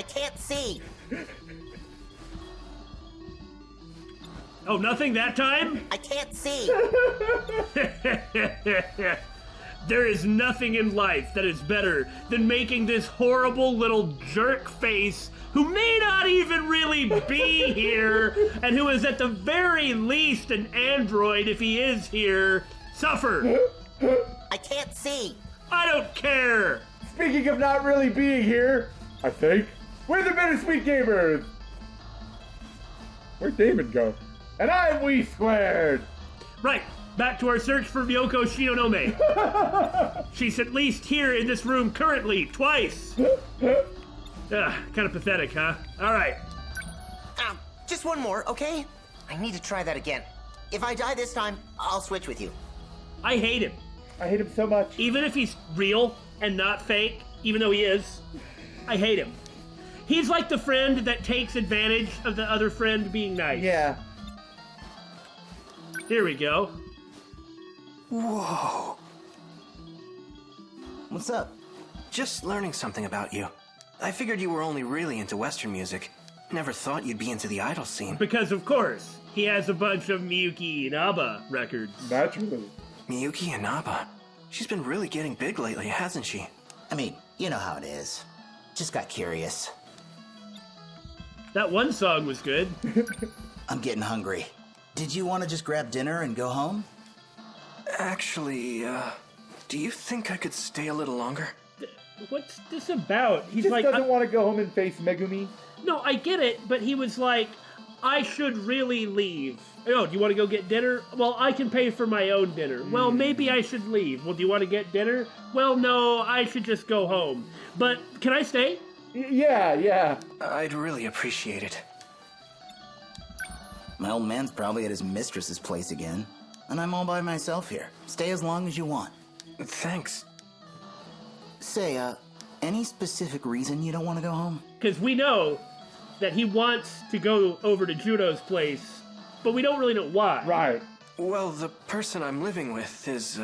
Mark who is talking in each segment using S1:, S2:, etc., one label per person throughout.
S1: can't see.
S2: Oh, nothing that time?
S1: I can't see.
S2: There is nothing in life that is better than making this horrible little jerk face who may not even really be here and who is at the very least an android if he is here, suffer.
S1: I can't see.
S2: I don't care.
S3: Speaking of not really being here, I think, we're the Bittersweet Gamers! Where'd Daymon go? And I'm We Squared!
S2: Right, back to our search for Ryoko Shinonome. She's at least here in this room currently, twice. Kind of pathetic, huh? All right.
S1: Just one more, okay? I need to try that again. If I die this time, I'll switch with you.
S2: I hate him.
S3: I hate him so much.
S2: Even if he's real and not fake, even though he is, I hate him. He's like the friend that takes advantage of the other friend being nice.
S3: Yeah.
S2: Here we go.
S4: Whoa.
S1: What's up?
S4: Just learning something about you. I figured you were only really into Western music. Never thought you'd be into the idol scene.
S2: Because, of course, he has a bunch of Miyuki Inaba records.
S3: Naturally.
S4: Miyuki Inaba. She's been really getting big lately, hasn't she?
S1: I mean, you know how it is. Just got curious.
S2: That one song was good.
S1: I'm getting hungry. Did you want to just grab dinner and go home?
S4: Actually, do you think I could stay a little longer?
S2: What's this about?
S3: He
S2: He's
S3: just
S2: like,
S3: doesn't want to go home and face Megumi.
S2: no, I get it, but he was like, I should really leave. Oh, do you want to go get dinner? Well, I can pay for my own dinner. Well, maybe I should leave. Well, do you want to get dinner? Well, no, I should just go home. But can I stay?
S3: Yeah.
S4: I'd really appreciate it.
S1: My old man's probably at his mistress's place again. And I'm all by myself here. Stay as long as you want.
S4: Thanks.
S1: Say, any specific reason you don't want to go home?
S2: Because we know that he wants to go over to Juno's place, but we don't really know why.
S3: Right.
S4: Well, the person I'm living with is,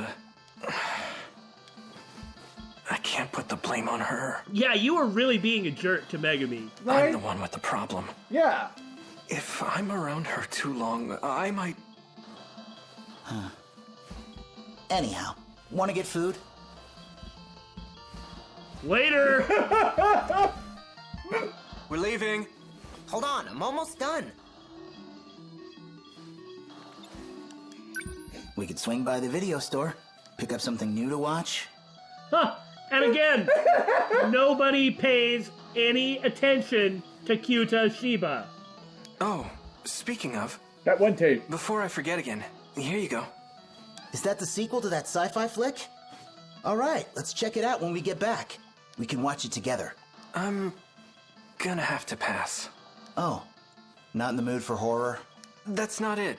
S4: I can't put the blame on her.
S2: Yeah, you are really being a jerk to Megumi.
S3: Right?
S4: I'm the one with the problem.
S3: Yeah.
S4: If I'm around her too long, I might...
S1: Anyhow, want to get food?
S2: Later!
S4: We're leaving.
S1: Hold on, I'm almost done. We could swing by the video store, pick up something new to watch.
S2: Huh. And again, nobody pays any attention to Kyuta Shiba.
S4: Oh, speaking of,
S3: That one tape.
S4: before I forget again, here you go.
S1: Is that the sequel to that sci-fi flick? All right, let's check it out when we get back. We can watch it together.
S4: I'm gonna have to pass.
S1: Oh, not in the mood for horror?
S4: That's not it.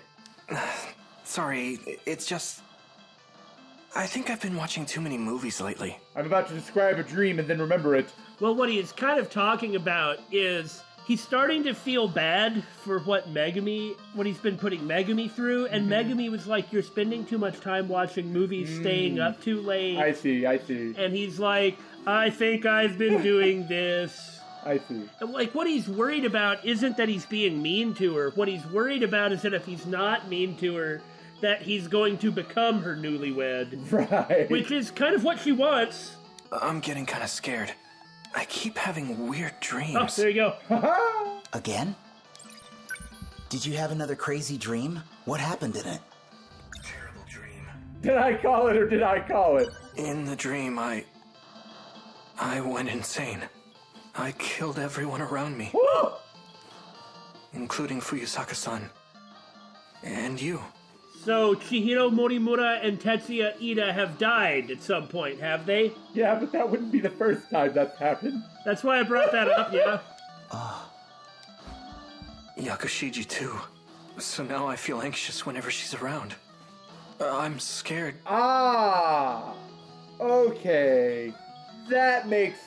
S4: Sorry, it's just... I think I've been watching too many movies lately.
S3: I'm about to describe a dream and then remember it.
S2: Well, what he is kind of talking about is he's starting to feel bad for what he's been putting Megumi through, and Megumi was like, you're spending too much time watching movies, staying up too late.
S3: I see.
S2: And he's like, I think I've been doing this.
S3: I see.
S2: Like, what he's worried about isn't that he's being mean to her. What he's worried about is that if he's not mean to her, that he's going to become her newlywed.
S3: Right.
S2: Which is kind of what she wants.
S4: I'm getting kind of scared. I keep having weird dreams.
S2: Oh, there you go.
S1: Again? Did you have another crazy dream? What happened in it?
S4: Terrible dream.
S3: Did I call it or did I call it?
S4: In the dream, I went insane. I killed everyone around me,
S3: Woo!
S4: including Fuyusaka-san. And you.
S2: So, Chihiro Morimura and Tetsuya Ida have died at some point, have they?
S3: Yeah, but that wouldn't be the first time that's happened.
S2: That's why I brought that up, yeah?
S4: Yakushiji too. So now I feel anxious whenever she's around. I'm scared.
S3: Ah! Okay. That makes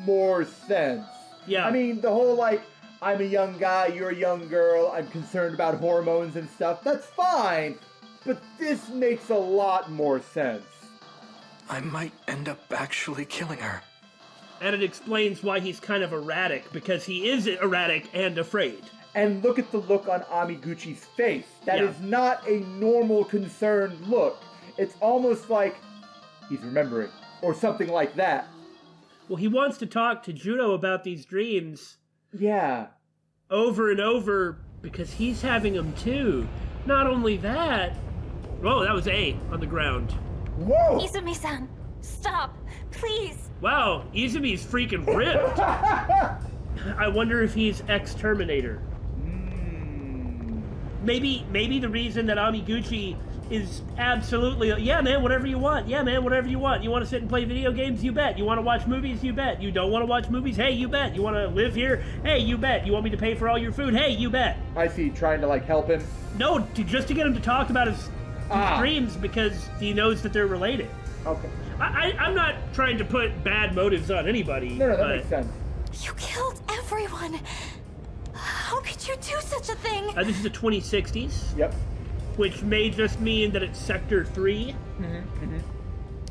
S3: more sense.
S2: Yeah.
S3: I mean, the whole, like, I'm a young guy, you're a young girl, I'm concerned about hormones and stuff, that's fine. But this makes a lot more sense.
S4: I might end up actually killing her.
S2: And it explains why he's kind of erratic, because he is erratic and afraid.
S3: And look at the look on Amiguchi's face. That
S2: Yeah.
S3: is not a normal concerned look. It's almost like he's remembering, or something like that.
S2: Well, he wants to talk to Judo about these dreams
S3: Yeah.
S2: over and over because he's having them too. Not only that... Whoa, that was A on the ground.
S3: Whoa!
S5: Izumi-san, stop, please.
S2: Wow, Izumi's freaking ripped. I wonder if he's Exterminator. Maybe the reason that Amiguchi is absolutely, yeah man, whatever you want. Yeah man, whatever you want. You want to sit and play video games? You bet. You want to watch movies? You bet. You don't want to watch movies? Hey, you bet. You want to live here? Hey, you bet. You want me to pay for all your food? Hey, you bet.
S3: I see, trying to, help him.
S2: No, just to get him to talk about his dreams because he knows that they're related.
S3: Okay.
S2: I'm not trying to put bad motives on anybody.
S3: No, that makes sense.
S5: You killed everyone. How could you do such a thing?
S2: This is the 2060s.
S3: Yep.
S2: Which may just mean that it's Sector 3.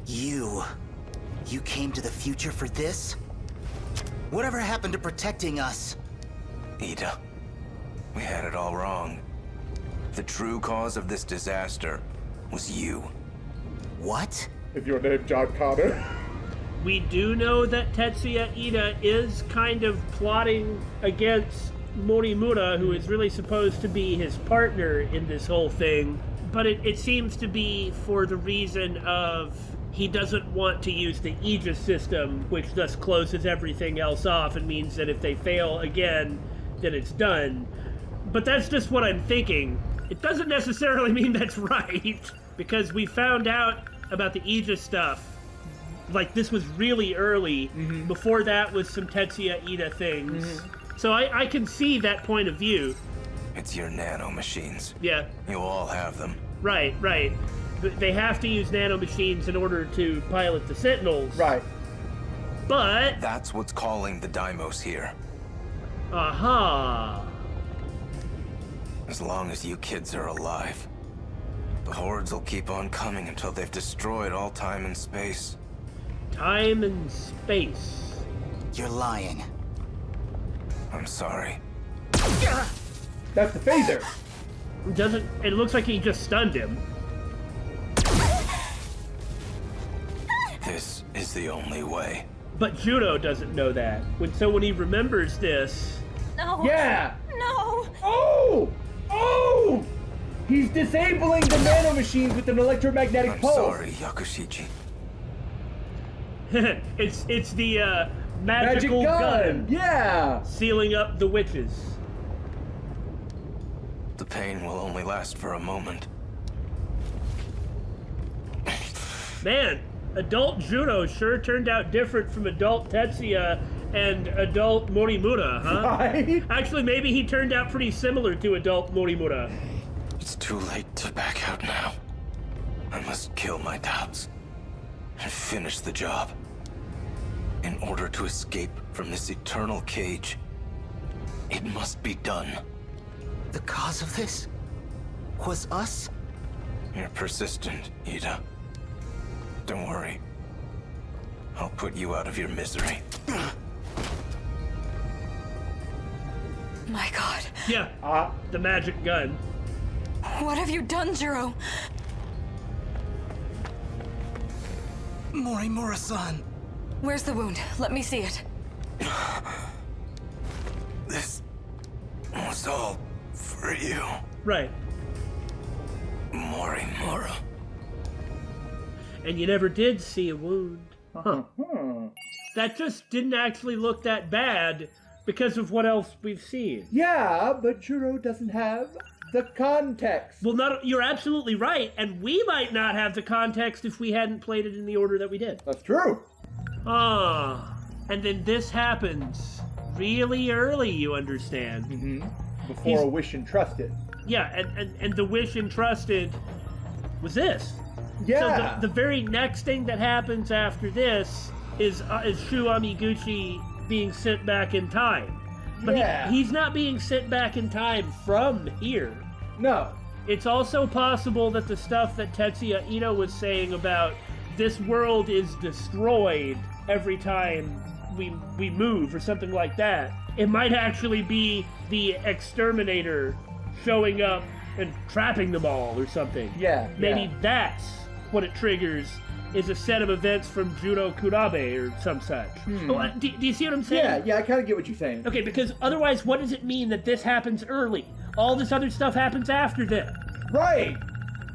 S1: You came to the future for this? Whatever happened to protecting us?
S6: Ida, we had it all wrong. The true cause of this disaster was you.
S1: What?
S3: Is your name John Connor?
S2: We do know that Tetsuya Ida is kind of plotting against Morimura, who is really supposed to be his partner in this whole thing. But it seems to be for the reason of he doesn't want to use the Aegis system, which thus closes everything else off and means that if they fail again, then it's done. But that's just what I'm thinking. It doesn't necessarily mean that's right, because we found out about the Aegis stuff. This was really early. Before that was some Tetsuya Ida things. So I can see that point of view.
S6: It's your nanomachines.
S2: Yeah.
S6: You all have them.
S2: Right. They have to use nanomachines in order to pilot the Sentinels.
S3: Right.
S2: But...
S6: That's what's calling the Deimos here.
S2: Aha.
S6: As long as you kids are alive, the hordes will keep on coming until they've destroyed all time and space.
S2: Time and space.
S1: You're lying.
S6: I'm sorry.
S3: That's the phaser.
S2: It looks like he just stunned him.
S6: This is the only way.
S2: But Judo doesn't know that. So when he remembers this...
S5: No.
S3: Yeah!
S5: No.
S3: Oh! He's disabling the nanomachines with an electromagnetic
S6: I'm
S3: pulse.
S6: sorry, Yakushiji.
S2: it's the magical gun.
S3: Yeah!
S2: Sealing up the witches.
S6: The pain will only last for a moment.
S2: Man, adult Judo sure turned out different from adult Tetsuya and adult Morimura, huh?
S3: Right?
S2: Actually, maybe he turned out pretty similar to adult Morimura.
S6: It's too late to back out now. I must kill my doubts and finish the job. In order to escape from this eternal cage, it must be done.
S1: The cause of this was us?
S6: You're persistent, Ida. Don't worry. I'll put you out of your misery.
S5: My God.
S2: Yeah, the magic gun.
S5: What have you done, Jiro?
S1: Morimura-san.
S5: Where's the wound? Let me see it.
S6: This was all for you,
S2: Right.
S6: Morimura.
S2: And you never did see a wound. Huh. That just didn't actually look that bad because of what else we've seen.
S3: Yeah, but Jiro doesn't have the context.
S2: Well, you're absolutely right, and we might not have the context if we hadn't played it in the order that we did.
S3: That's true.
S2: And then this happens really early, you understand.
S3: Before a wish entrusted.
S2: Yeah, and the wish entrusted was this.
S3: Yeah.
S2: So the very next thing that happens after this is Shu Amiguchi being sent back in time. But
S3: Yeah.
S2: he's not being sent back in time from here.
S3: No.
S2: It's also possible that the stuff that Tetsuya Ito was saying about this world is destroyed every time we move or something like that. It might actually be the Exterminator showing up and trapping them all or something.
S3: Yeah.
S2: Maybe that's what it triggers, is a set of events from Juno Kurabe or some such. Oh, do you see what I'm saying?
S3: Yeah, I kind of get what you're saying.
S2: Okay, because otherwise, what does it mean that this happens early? All this other stuff happens after them.
S3: Right.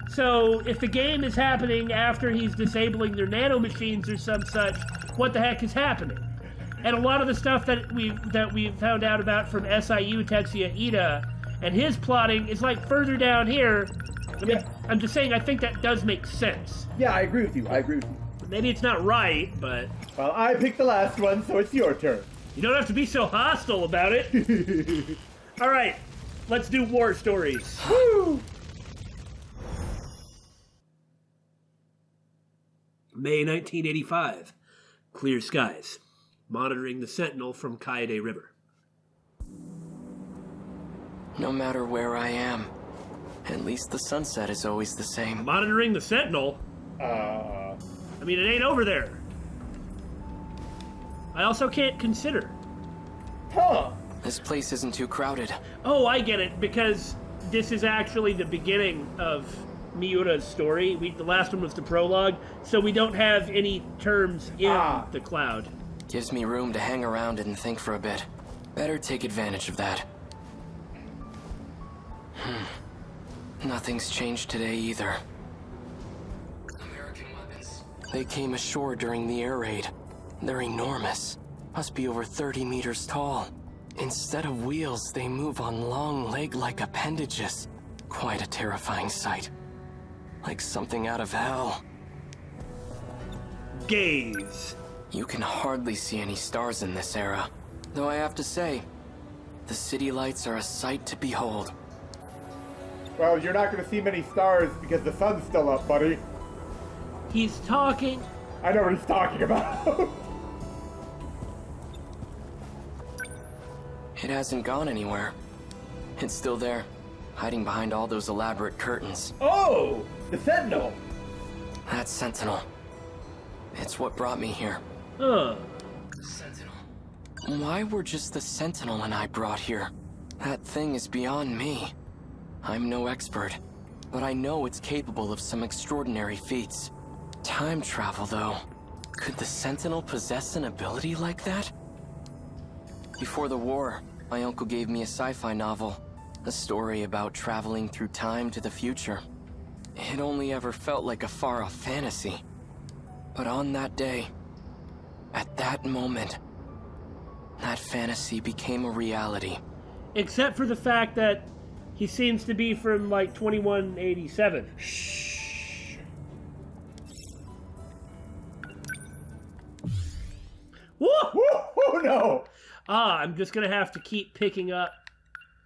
S2: So, if the game is happening after he's disabling their nanomachines or some such, what the heck is happening? And a lot of the stuff that we found out about from SIU Tetsuya Ida and his plotting is like further down here. I mean, I'm just saying, I think that does make sense.
S3: Yeah, I agree with you.
S2: Maybe it's not right, but...
S3: Well, I picked the last one, so it's your turn.
S2: You don't have to be so hostile about it. All right, let's do war stories.
S3: Woo!
S2: May 1985. Clear skies. Monitoring the Sentinel from Kaede River.
S4: No matter where I am, at least the sunset is always the same.
S2: Monitoring the Sentinel? I mean, it ain't over there. I also can't consider.
S3: Huh.
S4: This place isn't too crowded.
S2: Oh, I get it, because this is actually the beginning of Miura's story. The last one was the prologue, so we don't have any terms in the cloud.
S4: Gives me room to hang around and think for a bit. Better take advantage of that. Nothing's changed today either. American weapons. They came ashore during the air raid. They're enormous. Must be over 30 meters tall. Instead of wheels, they move on long leg-like appendages. Quite a terrifying sight. Like something out of hell.
S2: Gaze.
S4: You can hardly see any stars in this era. Though I have to say, the city lights are a sight to behold.
S3: Well, you're not going to see many stars because the sun's still up, buddy.
S2: He's talking.
S3: I know what he's talking about.
S4: It hasn't gone anywhere. It's still there, hiding behind all those elaborate curtains.
S3: Oh! The Sentinel!
S4: That Sentinel. It's what brought me here.
S2: Huh.
S4: Sentinel. Why were just the Sentinel and I brought here? That thing is beyond me. I'm no expert, but I know it's capable of some extraordinary feats. Time travel, though. Could the Sentinel possess an ability like that? Before the war, my uncle gave me a sci-fi novel. A story about traveling through time to the future. It only ever felt like a far-off fantasy. But on that day, at that moment, that fantasy became a reality.
S2: Except for the fact that he seems to be from, like, 2187.
S3: Shh.
S2: Woo!
S3: Oh no!
S2: I'm just gonna have to keep picking up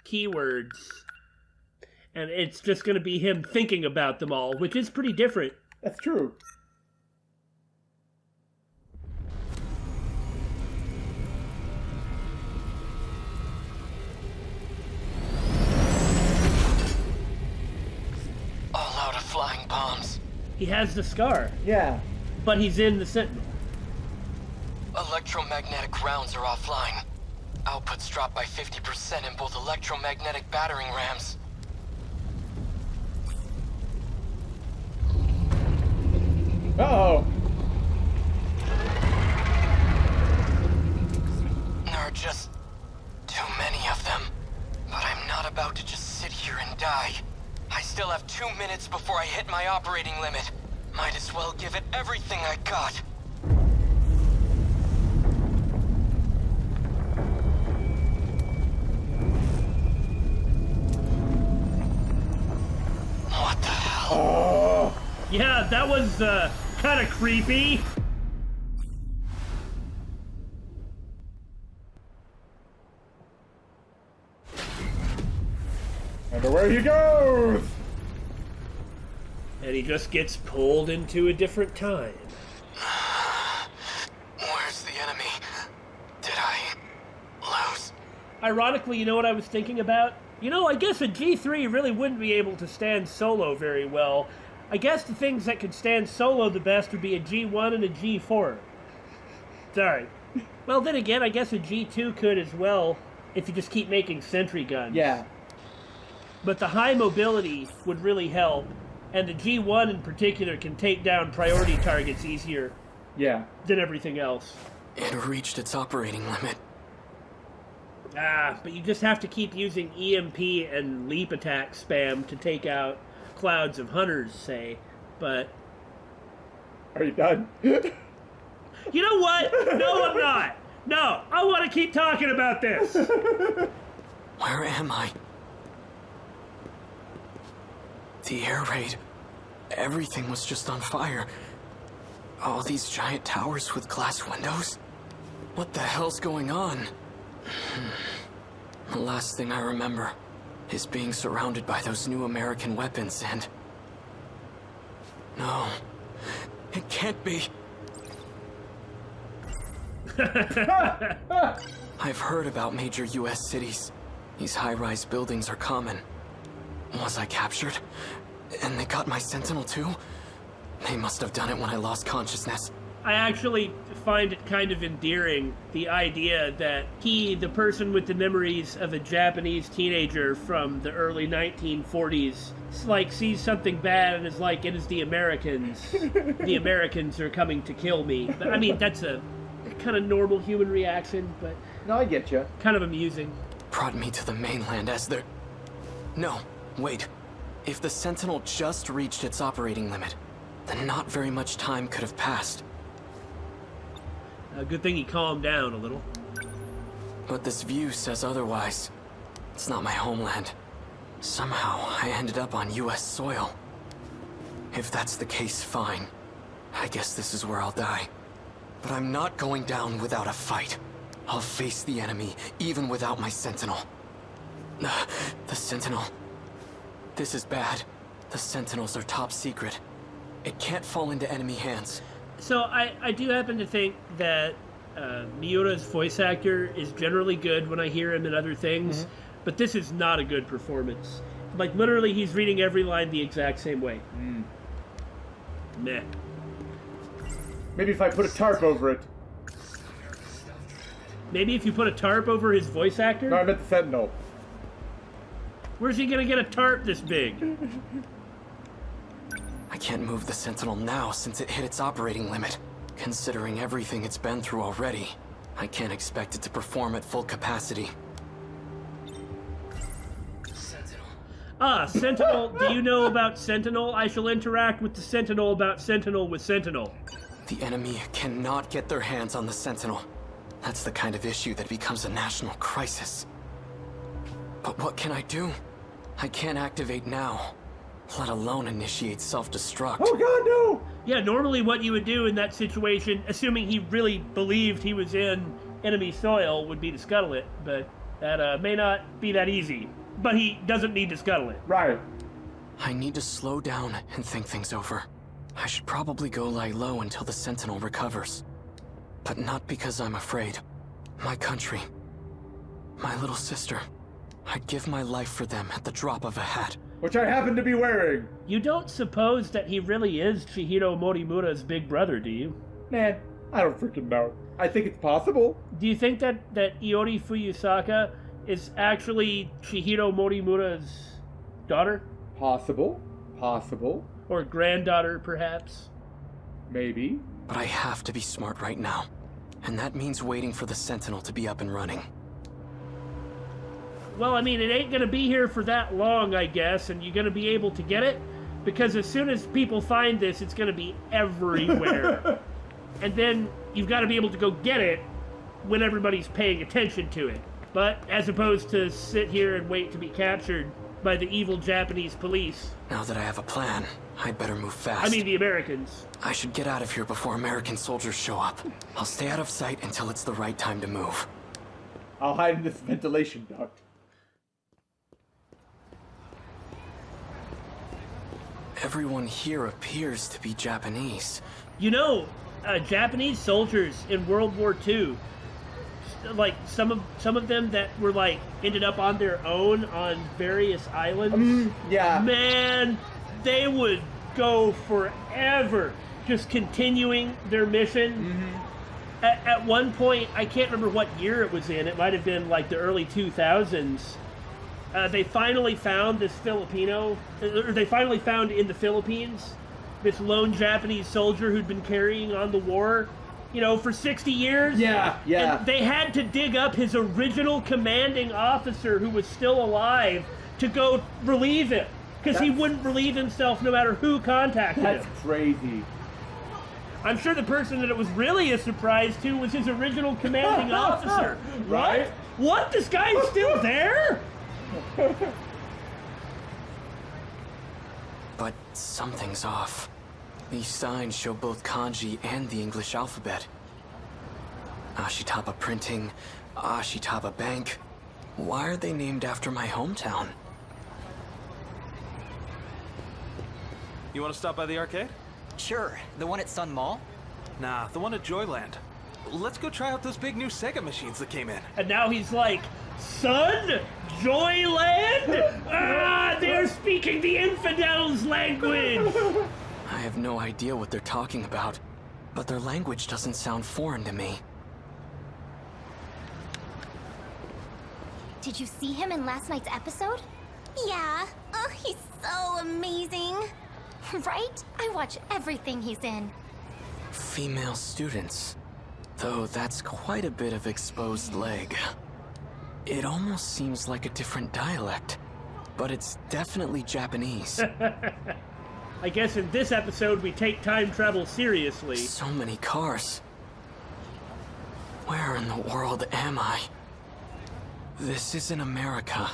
S2: keywords. And it's just gonna be him thinking about them all, which is pretty different.
S3: That's true.
S4: All out of flying bombs.
S2: He has the scar,
S3: Yeah.
S2: but he's in the Sentinel.
S4: Electromagnetic rounds are offline. Output's dropped by 50% in both electromagnetic battering rams.
S3: Uh-oh.
S4: There are just too many of them. But I'm not about to just sit here and die. I still have 2 minutes before I hit my operating limit. Might as well give it everything I got. What the hell?
S3: Oh.
S2: Yeah, that was, kind of creepy.
S3: And away he goes!
S2: And he just gets pulled into a different time.
S4: Where's the enemy? Did I lose?
S2: Ironically, you know what I was thinking about? You know, I guess a G3 really wouldn't be able to stand solo very well. I guess the things that could stand solo the best would be a G1 and a G4. Sorry. Well, then again, I guess a G2 could as well, if you just keep making sentry guns.
S3: Yeah.
S2: But the high mobility would really help, and the G1 in particular can take down priority targets easier
S3: Yeah.
S2: than everything else.
S4: It reached its operating limit.
S2: But you just have to keep using EMP and leap attack spam to take out clouds of hunters, say. But...
S3: Are you done?
S2: You know what? No, I'm not. No, I want to keep talking about this.
S4: Where am I? The air raid. Everything was just on fire. All these giant towers with glass windows? What the hell's going on? The last thing I remember is being surrounded by those new American weapons and... No, it can't be. I've heard about major US cities. These high-rise buildings are common. Was I captured? And they got my Sentinel too? They must have done it when I lost consciousness.
S2: I actually find it kind of endearing, the idea that he, the person with the memories of a Japanese teenager from the early 1940s, like sees something bad and is like, it is the Americans. The Americans are coming to kill me. But, I mean, that's a kind of normal human reaction, but...
S3: No, I get you.
S2: Kind of amusing.
S4: Brought me to the mainland as their... No, wait. If the Sentinel just reached its operating limit, then not very much time could have passed.
S2: A good thing he calmed down a little.
S4: But this view says otherwise. It's not my homeland. Somehow, I ended up on US soil. If that's the case, fine. I guess this is where I'll die. But I'm not going down without a fight. I'll face the enemy, even without my Sentinel. The Sentinel. This is bad. The Sentinels are top secret. It can't fall into enemy hands.
S2: So I do happen to think that Miura's voice actor is generally good when I hear him in other things, but this is not a good performance. Like, literally, he's reading every line the exact same way. Meh.
S3: Maybe if I put a tarp over it.
S2: Maybe if you put a tarp over his voice actor?
S3: No, I meant the Sentinel.
S2: Where's he gonna get a tarp this big?
S4: I can't move the Sentinel now since it hit its operating limit. Considering everything it's been through already, I can't expect it to perform at full capacity.
S2: Sentinel. Do you know about Sentinel? I shall interact with the Sentinel about Sentinel with Sentinel.
S4: The enemy cannot get their hands on the Sentinel. That's the kind of issue that becomes a national crisis. But what can I do? I can't activate now, let alone initiate self-destruct.
S3: Oh god, no!
S2: Yeah, normally what you would do in that situation, assuming he really believed he was in enemy soil, would be to scuttle it, but that may not be that easy. But he doesn't need to scuttle it.
S3: Right.
S4: I need to slow down and think things over. I should probably go lie low until the Sentinel recovers. But not because I'm afraid. My country, my little sister, I'd give my life for them at the drop of a hat.
S3: Which I happen to be wearing.
S2: You don't suppose that he really is Chihiro Morimura's big brother, do you?
S3: Man, I don't freaking know. I think it's possible.
S2: Do you think that Iori Fuyusaka is actually Chihiro Morimura's daughter?
S3: Possible. Possible.
S2: Or granddaughter, perhaps?
S3: Maybe.
S4: But I have to be smart right now. And that means waiting for the Sentinel to be up and running.
S2: Well, I mean, it ain't gonna be here for that long, I guess, and you're gonna be able to get it, because as soon as people find this, it's gonna be everywhere. And then you've got to be able to go get it when everybody's paying attention to it. But as opposed to sit here and wait to be captured by the evil Japanese police.
S4: Now that I have a plan, I'd better move fast.
S2: I mean the Americans.
S4: I should get out of here before American soldiers show up. I'll stay out of sight until it's the right time to move.
S3: I'll hide in this ventilation duct.
S4: Everyone here appears to be Japanese.
S2: You know, Japanese soldiers in World War II, like some of them that were like ended up on their own on various islands.
S3: Yeah.
S2: Man, they would go forever just continuing their mission. At one point, I can't remember what year it was in. It might have been like the early 2000s. They finally found this Filipino, or they finally found in the Philippines this lone Japanese soldier who'd been carrying on the war, you know, for 60 years.
S3: Yeah.
S2: And they had to dig up his original commanding officer who was still alive to go relieve him. Because he wouldn't relieve himself no matter who contacted him.
S3: That's crazy.
S2: I'm sure the person that it was really a surprise to was his original commanding officer.
S3: Right?
S2: What? This guy's still there?
S4: But something's off. These signs show both kanji and the English alphabet. Ashitaba Printing, Ashitaba Bank. Why are they named after my hometown?
S7: You want to stop by the arcade?
S8: Sure, the one at Sun Mall?
S7: Nah, the one at Joyland. Let's go try out those big new Sega machines that came in.
S2: And now he's like, son, Joyland? Ah, they're speaking the infidels' language.
S4: I have no idea what they're talking about, but their language doesn't sound foreign to me.
S5: Did you see him in last night's episode? Yeah. Oh, he's so amazing. Right? I watch everything he's in.
S4: Female students. Though that's quite a bit of exposed leg. It almost seems like a different dialect, but it's definitely Japanese.
S2: I guess in this episode we take time travel seriously.
S4: So many cars. Where in the world am I? This isn't America.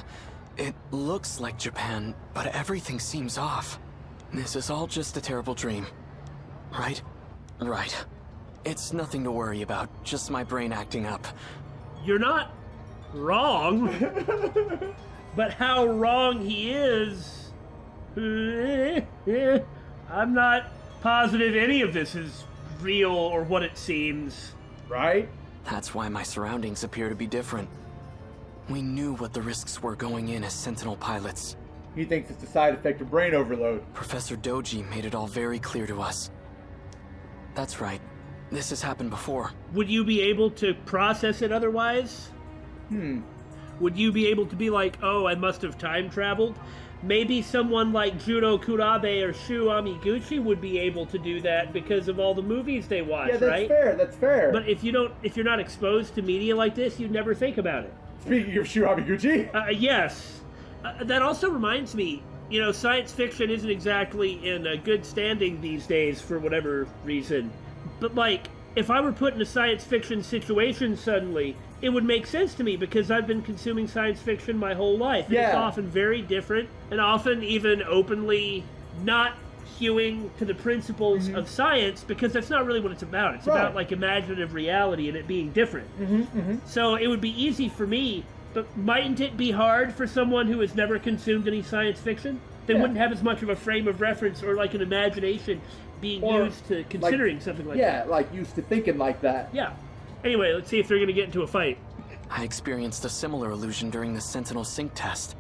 S4: It looks like Japan, but everything seems off. This is all just a terrible dream. Right? Right. It's nothing to worry about, just my brain acting up.
S2: You're not wrong. But how wrong he is... I'm not positive any of this is real or what it seems.
S3: Right?
S4: That's why my surroundings appear to be different. We knew what the risks were going in as Sentinel pilots.
S3: He thinks it's a side effect of brain overload.
S4: Professor Doji made it all very clear to us. That's right. This has happened before.
S2: Would you be able to process it otherwise? Would you be able to be like, oh, I must have time traveled? Maybe someone like Juno Kurabe or Shu Amiguchi would be able to do that because of all the movies they watch,
S3: Yeah, that's
S2: right?
S3: fair, that's fair.
S2: But if you're not exposed to media like this, you'd never think about it.
S3: Speaking of Shu Amiguchi...
S2: Yes. That also reminds me, you know, science fiction isn't exactly in a good standing these days for whatever reason. But, like, if I were put in a science fiction situation suddenly, it would make sense to me because I've been consuming science fiction my whole life. And it's often very different and often even openly not hewing to the principles of science because that's not really what it's about. It's about, like, imaginative reality and it being different. So it would be easy for me. But mightn't it be hard for someone who has never consumed any science fiction? They wouldn't have as much of a frame of reference or like an imagination being used to considering something like that.
S3: Yeah, like used to thinking like that.
S2: Yeah. Anyway, let's see if they're going to get into a fight.
S4: I experienced a similar illusion during the Sentinel sync test.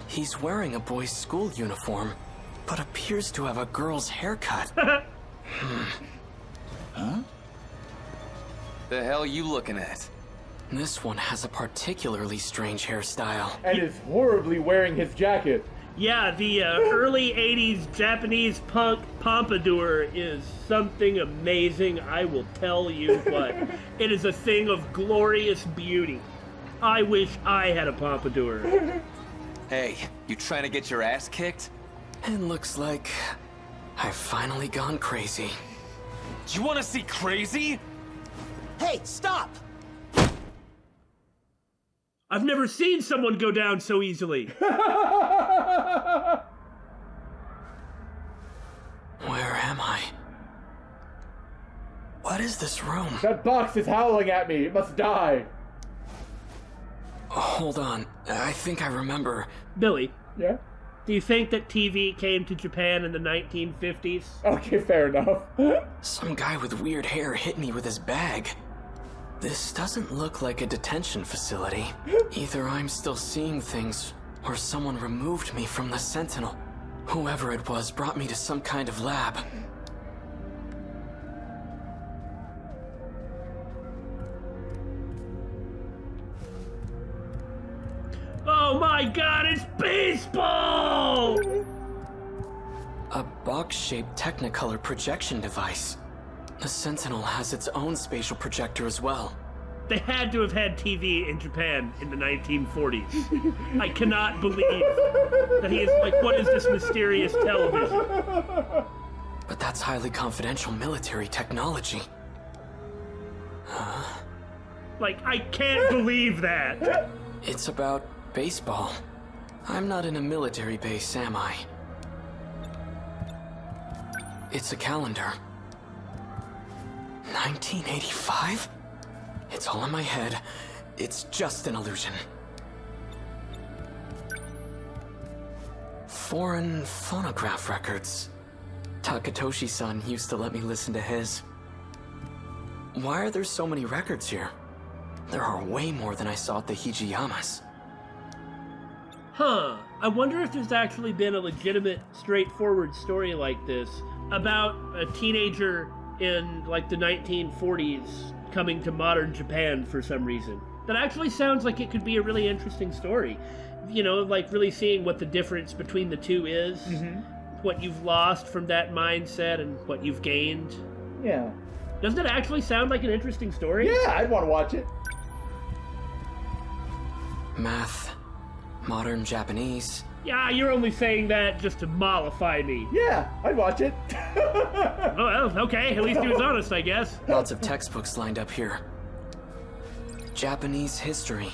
S4: He's wearing a boy's school uniform, but appears to have a girl's haircut.
S6: Huh? The hell you looking at?
S4: This one has a particularly strange hairstyle.
S3: And is horribly wearing his jacket.
S2: Yeah, the early 80s Japanese punk pompadour is something amazing, I will tell you what. It is a thing of glorious beauty. I wish I had a pompadour.
S6: Hey, you trying to get your ass kicked?
S4: It looks like I've finally gone crazy.
S6: Do you want to see crazy?
S1: Hey, stop!
S2: I've never seen someone go down so easily.
S4: Where am I? What is this room?
S3: That box is howling at me. It must die.
S4: Hold on. I think I remember.
S2: Billy,
S3: Yeah?
S2: do you think that TV came to Japan in the 1950s?
S3: Okay, fair enough.
S4: Some guy with weird hair hit me with his bag. This doesn't look like a detention facility. Either I'm still seeing things, or someone removed me from the Sentinel. Whoever it was brought me to some kind of lab.
S2: Oh my god, it's baseball!
S4: A box-shaped Technicolor projection device. The Sentinel has its own spatial projector as well.
S2: They had to have had TV in Japan in the 1940s. I cannot believe that he is like, what is this mysterious television?
S4: But that's highly confidential military technology.
S2: Like, I can't believe that.
S4: It's about baseball. I'm not in a military base, am I? It's a calendar. 1985? It's all in my head. It's just an illusion. Foreign phonograph records. Takatoshi-san used to let me listen to his. Why are there so many records here? There are way more than I saw at the Hijiyamas.
S2: Huh. I wonder if there's actually been a legitimate, straightforward story like this about a teenager in, like, the 1940s coming to modern Japan for some reason. That actually sounds like it could be a really interesting story. You know, like really seeing what the difference between the two is, what you've lost from that mindset and what you've gained.
S3: Yeah.
S2: Doesn't it actually sound like an interesting story?
S3: Yeah, I'd want to watch it.
S4: Math, modern Japanese.
S2: Yeah, you're only saying that just to mollify me.
S3: Yeah, I'd watch it.
S2: Oh, well, okay. At least he was honest, I guess.
S4: Lots of textbooks lined up here. Japanese history.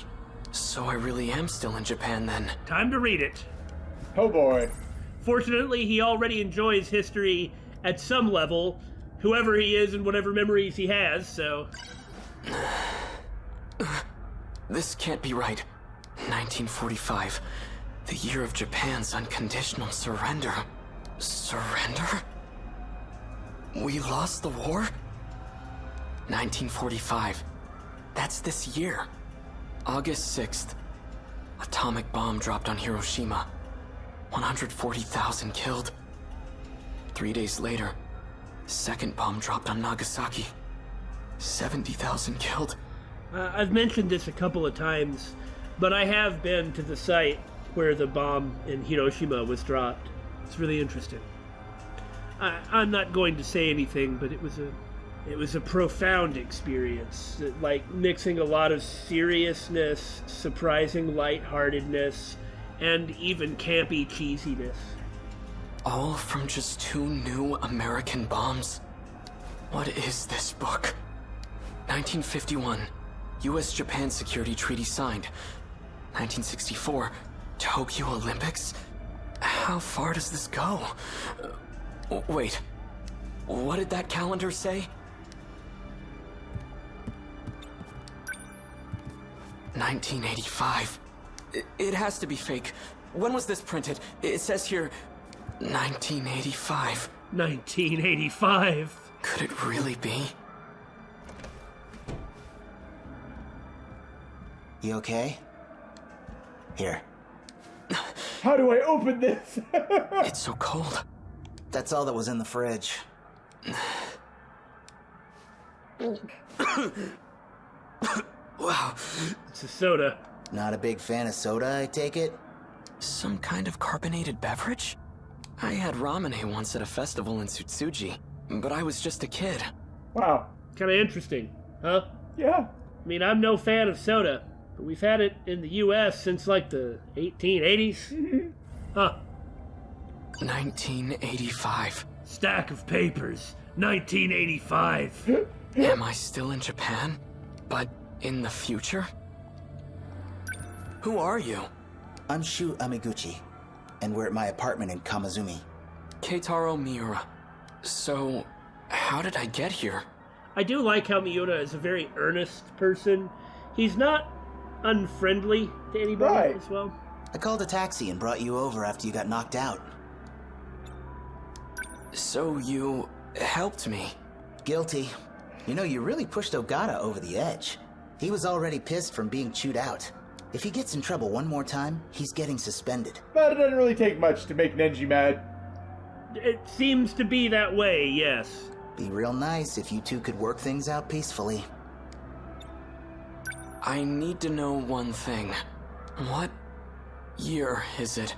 S4: So I really am still in Japan then.
S2: Time to read it.
S3: Oh boy.
S2: Fortunately, he already enjoys history at some level, whoever he is and whatever memories he has, so...
S4: This can't be right. 1945. The year of Japan's unconditional surrender. Surrender? We lost the war? 1945. That's this year. August 6th. Atomic bomb dropped on Hiroshima. 140,000 killed. 3 days later, second bomb dropped on Nagasaki. 70,000 killed.
S2: I've mentioned this a couple of times, but I have been to the site where the bomb in Hiroshima was dropped. It's really interesting. I'm not going to say anything, but it was a profound experience, like mixing a lot of seriousness, surprising lightheartedness, and even campy cheesiness.
S4: All from just 2 new American bombs? What is this book? 1951, U.S.-Japan Security Treaty signed. 1964, Tokyo Olympics? How far does this go? Wait, what did that calendar say? 1985. It has to be fake. When was this printed? It says here, 1985.
S2: 1985?
S4: Could it really be?
S1: You okay? Here.
S3: How do I open this?
S4: It's so cold.
S1: That's all that was in the fridge.
S4: Wow.
S2: It's a soda.
S1: Not a big fan of soda, I take it?
S4: Some kind of carbonated beverage? I had ramen once at a festival in Tsutsuji, but I was just a kid.
S3: Wow.
S2: Kind of interesting, huh?
S3: Yeah.
S2: I mean, I'm no fan of soda, but we've had it in the U.S. since like the 1880s. Huh.
S4: 1985.
S2: Stack of papers. 1985.
S4: Am I still in Japan? But in the future? Who are you?
S1: I'm Shu Amiguchi, and we're at my apartment in Kamazumi.
S4: Keitaro Miura. So, how did I get here?
S2: I do like how Miura is a very earnest person. He's not unfriendly to anybody
S3: Right.
S2: as well.
S1: I called a taxi and brought you over after you got knocked out.
S4: So you helped me?
S1: Guilty. You know, you really pushed Ogata over the edge. He was already pissed from being chewed out. If he gets in trouble one more time, he's getting suspended.
S3: But it doesn't really take much to make Nenji mad.
S2: It seems to be that way, yes.
S1: Be real nice if you two could work things out peacefully.
S4: I need to know one thing. What year is it?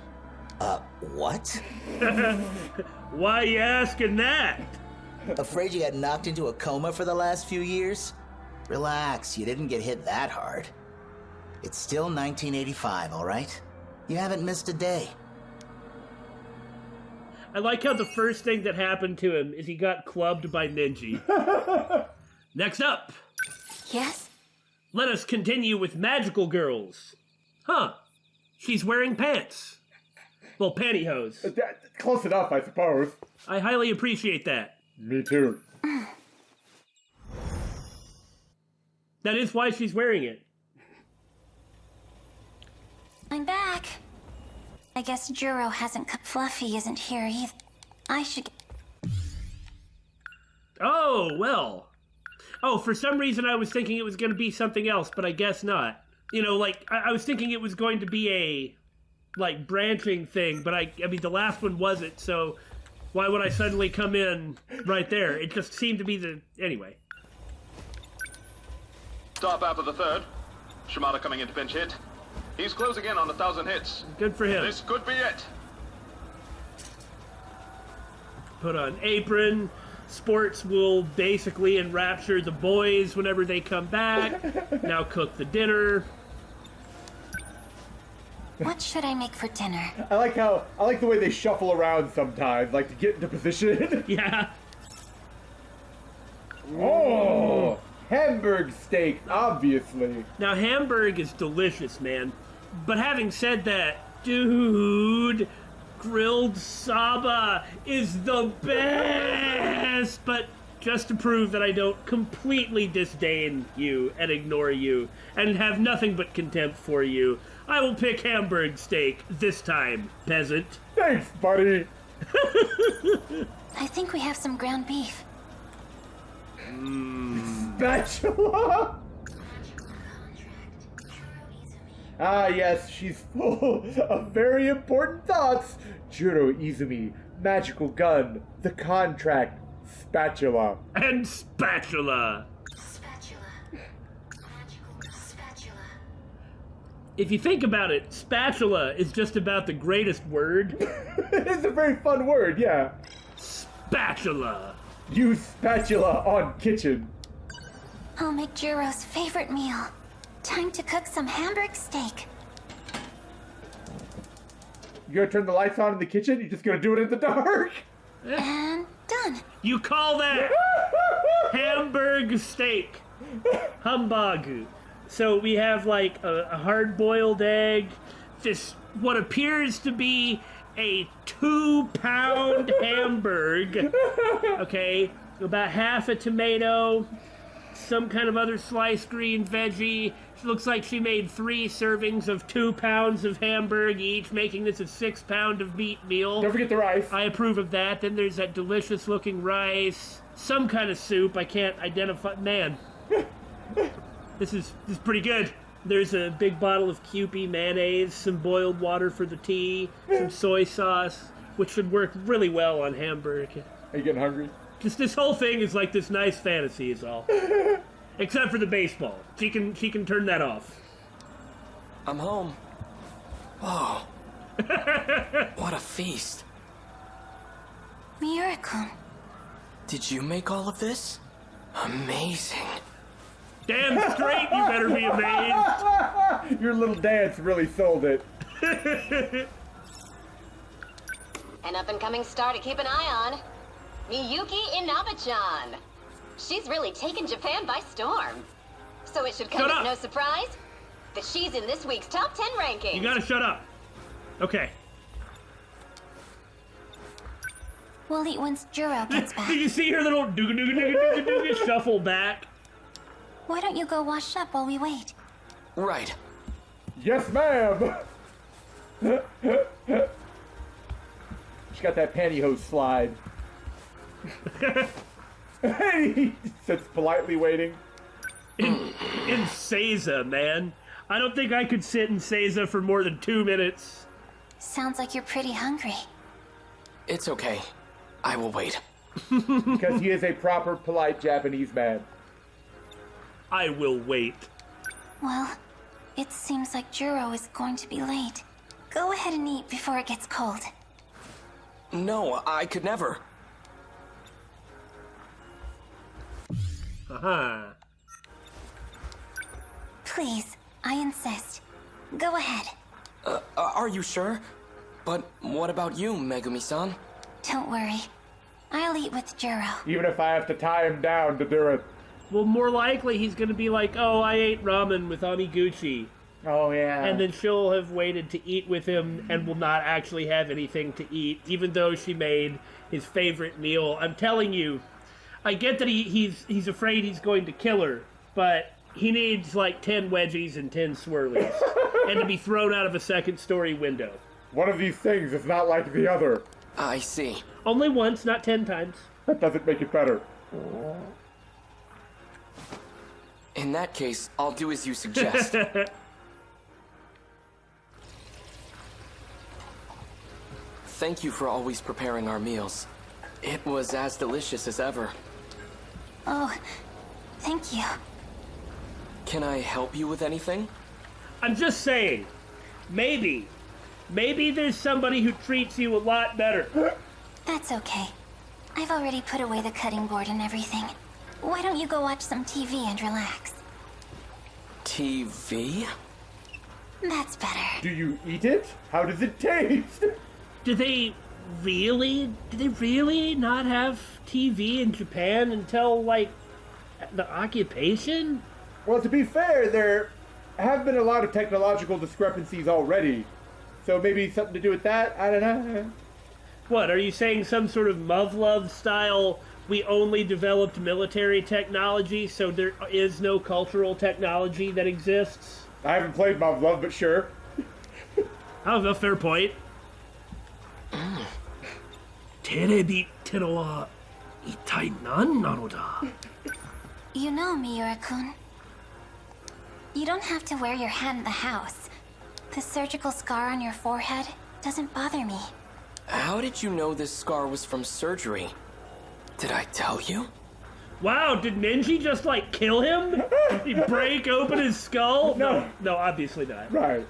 S1: What?
S2: Why you asking that?
S1: Afraid you got knocked into a coma for the last few years? Relax, you didn't get hit that hard. It's still 1985, all right? You haven't missed a day.
S2: I like how the first thing that happened to him is he got clubbed by Ninji. Next up,
S5: Yes?
S2: let us continue with magical girls. Huh. She's wearing pants. Well, pantyhose.
S3: Close enough, I suppose.
S2: I highly appreciate that.
S3: Me too.
S2: That is why she's wearing it.
S5: I'm back. I guess Juro hasn't come. Fluffy isn't here either. I should
S2: Oh, well. Oh, for some reason I was thinking it was going to be something else, but I guess not. You know, like, I was thinking it was going to be a, like, branching thing, but I mean, the last one wasn't, so why would I suddenly come in right there? It just seemed to be the... Anyway.
S9: Top half of the third. Shimada coming into pinch hit. He's closing in on 1,000 hits.
S2: Good for him.
S9: This could be it.
S2: Put on apron. Sports will basically enrapture the boys whenever they come back. Now cook the dinner.
S5: What should I make for dinner?
S3: I like the way they shuffle around sometimes, like to get into position.
S2: Yeah.
S3: Oh, Hamburg steak, obviously.
S2: Now, Hamburg is delicious, man. But having said that, dude, grilled Saba is the best! But just to prove that I don't completely disdain you and ignore you and have nothing but contempt for you, I will pick Hamburg steak this time, peasant.
S3: Thanks, buddy.
S5: I think we have some ground beef.
S3: Spatula? Ah, yes, she's full of very important thoughts. Juro Izumi, magical gun, the contract, spatula.
S2: And spatula.
S5: Spatula. Magical spatula.
S2: If you think about it, spatula is just about the greatest word.
S3: It's a very fun word, yeah.
S2: Spatula.
S3: Use spatula on kitchen.
S5: I'll make Juro's favorite meal. Time to cook some Hamburg steak.
S3: You gonna turn the lights on in the kitchen? You just gonna do it in the dark?
S5: And done.
S2: You call that Hamburg steak. Humbug. So we have like a hard-boiled egg, this what appears to be a 2-pound Hamburg, okay, about half a tomato, some kind of other sliced green veggie. She looks like she made 3 servings of 2 pounds of Hamburg each, making this a 6-pound of meat meal.
S3: Don't forget the rice.
S2: I approve of that. Then there's that delicious looking rice, some kind of soup. I can't identify. Man, this is pretty good. There's a big bottle of Kewpie mayonnaise, some boiled water for the tea, some soy sauce, which should work really well on Hamburg.
S3: Are you getting hungry?
S2: Just this whole thing is like this nice fantasy is all. Except for the baseball. She can turn that off.
S4: I'm home. Whoa. What a feast.
S5: Miura-kun.
S4: Did you make all of this? Amazing.
S2: Damn straight you better be amazed.
S3: Your little dance really sold it.
S10: An up-and-coming star to keep an eye on. Miyuki Inaba-chan. She's really taken Japan by storm. So it should come as no surprise that she's in this week's top 10 ranking.
S2: You gotta shut up. Okay.
S5: We'll eat once Juro gets back.
S2: Did you see her little dooga shuffle back?
S5: Why don't you go wash up while we wait?
S4: Right.
S3: Yes, ma'am. She got that pantyhose slide. And he sits politely waiting.
S2: In Seiza, man. I don't think I could sit in Seiza for more than 2 minutes.
S5: Sounds like you're pretty hungry.
S4: It's okay. I will wait.
S3: Because he is a proper, polite Japanese man.
S2: I will wait.
S5: Well, it seems like Juro is going to be late. Go ahead and eat before it gets cold.
S4: No, I could never.
S2: Uh-huh.
S5: Please, I insist. Go ahead.
S4: Are you sure? But what about you, Megumi-san?
S5: Don't worry. I'll eat with Juro.
S3: Even if I have to tie him down to do it.
S2: Well, more likely he's gonna be like, oh, I ate ramen with Amiguchi.
S3: Oh, yeah.
S2: And then she'll have waited to eat with him and will not actually have anything to eat, even though she made his favorite meal. I'm telling you, I get that he's afraid he's going to kill her, but he needs like 10 wedgies and 10 swirlies, and to be thrown out of a second-story window.
S3: One of these things is not like the other.
S4: I see.
S2: Only once, not 10 times.
S3: That doesn't make it better.
S4: In that case, I'll do as you suggest. Thank you for always preparing our meals. It was as delicious as ever.
S5: Oh, thank you.
S4: Can I help you with anything?
S2: I'm just saying, maybe there's somebody who treats you a lot better.
S5: That's okay. I've already put away the cutting board and everything. Why don't you go watch some TV and relax?
S4: TV?
S5: That's better.
S3: Do you eat it? How does it taste?
S2: Do they really not have TV in Japan until, like, the occupation?
S3: Well, to be fair, there have been a lot of technological discrepancies already. So maybe something to do with that? I don't know.
S2: What, are you saying some sort of Muv-Love style, we only developed military technology, so there is no cultural technology that exists?
S3: I haven't played Mob Love, but sure.
S2: That was a fair point. Terebiってのは一体何なのだ?
S5: You know, Miura-kun, you don't have to wear your hat in the house. The surgical scar on your forehead doesn't bother me.
S4: How did you know this scar was from surgery? Did I tell you?
S2: Wow, did Nenji just, like, kill him? He break open his skull? No, obviously not.
S3: Right.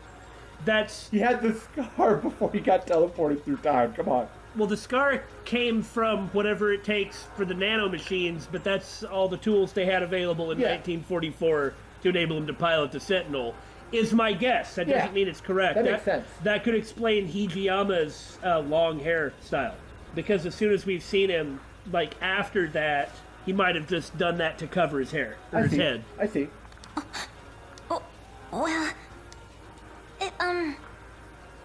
S3: He had the scar before he got teleported through time. Come on.
S2: Well, the scar came from whatever it takes for the nanomachines, but that's all the tools they had available in 1944 to enable him to pilot the Sentinel, is my guess. That doesn't mean it's correct.
S3: That makes sense.
S2: That could explain Hijiyama's long hair style. Because as soon as we've seen him, like, after that, he might have just done that to cover his hair, or his head.
S3: I see.
S5: Well,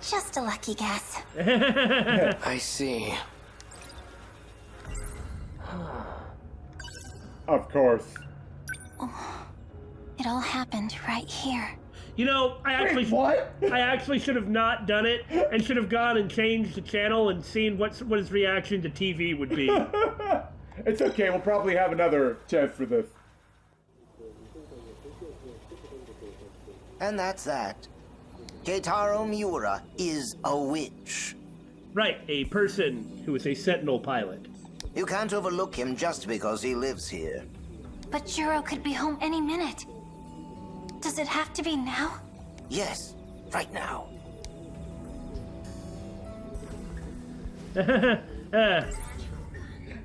S5: just a lucky guess.
S4: I see.
S3: Of course.
S5: It all happened right here.
S2: You know, I actually should have not done it, and should have gone and changed the channel and seen what his reaction to TV would be.
S3: It's okay, we'll probably have another chance for this.
S1: And that's that. Keitaro Miura is a witch.
S2: Right, a person who is a Sentinel pilot.
S1: You can't overlook him just because he lives here.
S5: But Juro could be home any minute. Does it have to be now?
S1: Yes, right now.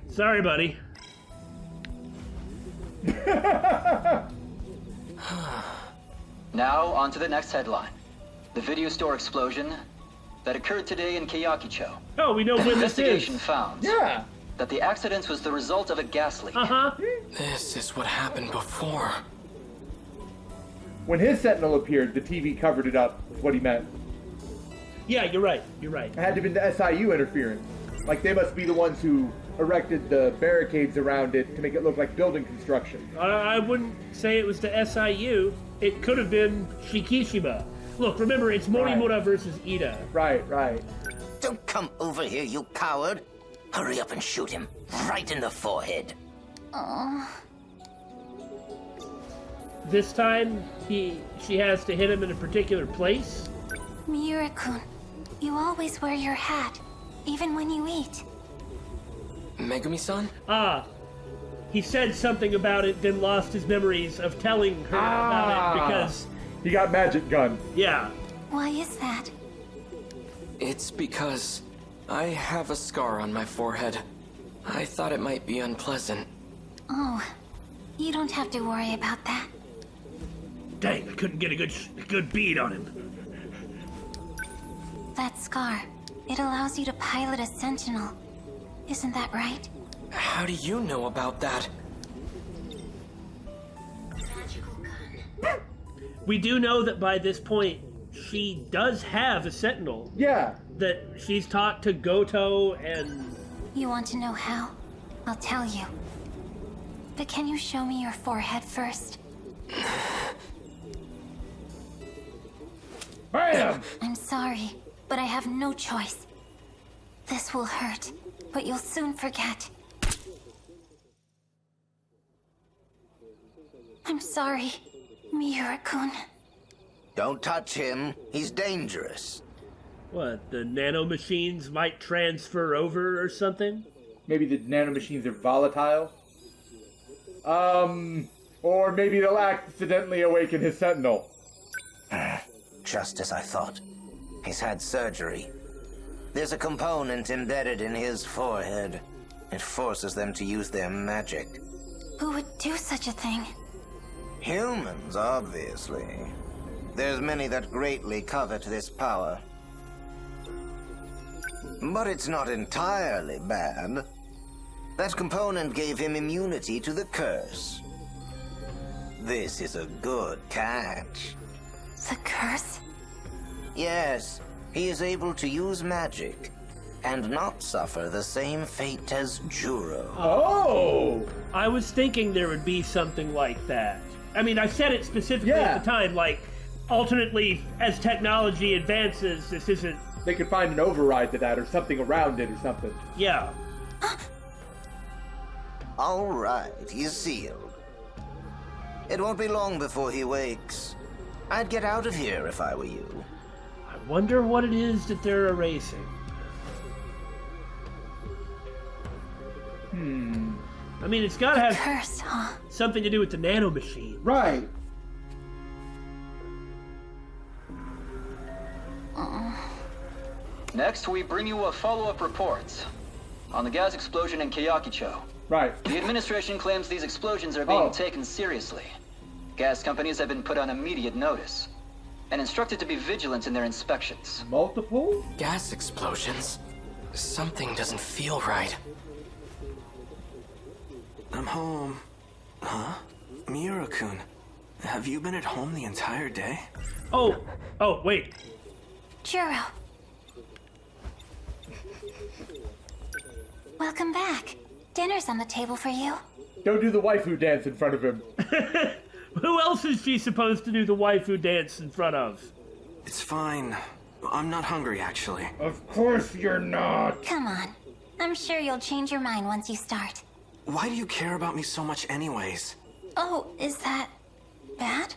S2: Sorry, buddy.
S8: Now, on to the next headline. The video store explosion that occurred today in Keiyakicho.
S2: Oh, we know when this is.
S8: Investigation found
S3: that
S8: the accident was the result of a gas leak.
S4: This is what happened before.
S3: When his Sentinel appeared, the TV covered it up, is what he meant.
S2: Yeah, you're right. You're right.
S3: It had to have been the SIU interference. Like, they must be the ones who erected the barricades around it to make it look like building construction.
S2: I wouldn't say it was the SIU. It could have been Shikishima. Look, remember, it's Morimura versus Ida.
S3: Right.
S1: Don't come over here, you coward. Hurry up and shoot him. Right in the forehead.
S2: This time, she has to hit him in a particular place?
S5: Miura-kun, you always wear your hat, even when you eat.
S4: Megumi-san?
S2: He said something about it, then lost his memories of telling her about it because...
S3: He got magic gun.
S2: Yeah.
S5: Why is that?
S4: It's because I have a scar on my forehead. I thought it might be unpleasant.
S5: Oh, you don't have to worry about that.
S2: Dang, I couldn't get a good bead on him.
S5: That scar, it allows you to pilot a Sentinel. Isn't that right?
S4: How do you know about that?
S2: We do know that by this point, she does have a Sentinel.
S3: Yeah.
S2: That she's taught to Goto and...
S5: You want to know how? I'll tell you. But can you show me your forehead first?
S3: Bam!
S5: I'm sorry, but I have no choice. This will hurt, but you'll soon forget. I'm sorry, Miura-kun.
S1: Don't touch him. He's dangerous.
S2: What, the nanomachines might transfer over or something?
S3: Maybe the nanomachines are volatile? Or maybe they'll accidentally awaken his Sentinel.
S1: Just as I thought. He's had surgery. There's a component embedded in his forehead. It forces them to use their magic.
S5: Who would do such a thing?
S1: Humans, obviously. There's many that greatly covet this power. But it's not entirely bad. That component gave him immunity to the curse. This is a good catch.
S5: The curse?
S1: Yes, he is able to use magic and not suffer the same fate as Juro.
S3: Oh!
S2: I was thinking there would be something like that. I mean, I said it specifically at the time, like, alternately, as technology advances, this isn't...
S3: They could find an override to that or something around it or something.
S2: Yeah.
S1: All right, he's sealed. It won't be long before he wakes. I'd get out of here if I were you.
S2: I wonder what it is that they're erasing. I mean, it's gotta have
S5: curse, huh?
S2: something to do with the nanomachine.
S3: Right.
S8: Next, we bring you a follow-up report on the gas explosion in Keiyakicho.
S3: Right.
S8: The administration claims these explosions are being taken seriously. Gas companies have been put on immediate notice and instructed to be vigilant in their inspections.
S3: Multiple?
S4: Gas explosions? Something doesn't feel right.
S11: I'm home. Huh? Miura-kun, have you been at home the entire day?
S2: Oh, wait.
S5: Juro. Welcome back. Dinner's on the table for you.
S3: Don't do the waifu dance in front of him.
S2: Who else is she supposed to do the waifu dance in front of?
S11: It's fine. I'm not hungry, actually.
S3: Of course you're not.
S5: Come on. I'm sure you'll change your mind once you start.
S11: Why do you care about me so much anyways?
S5: Oh, is that bad?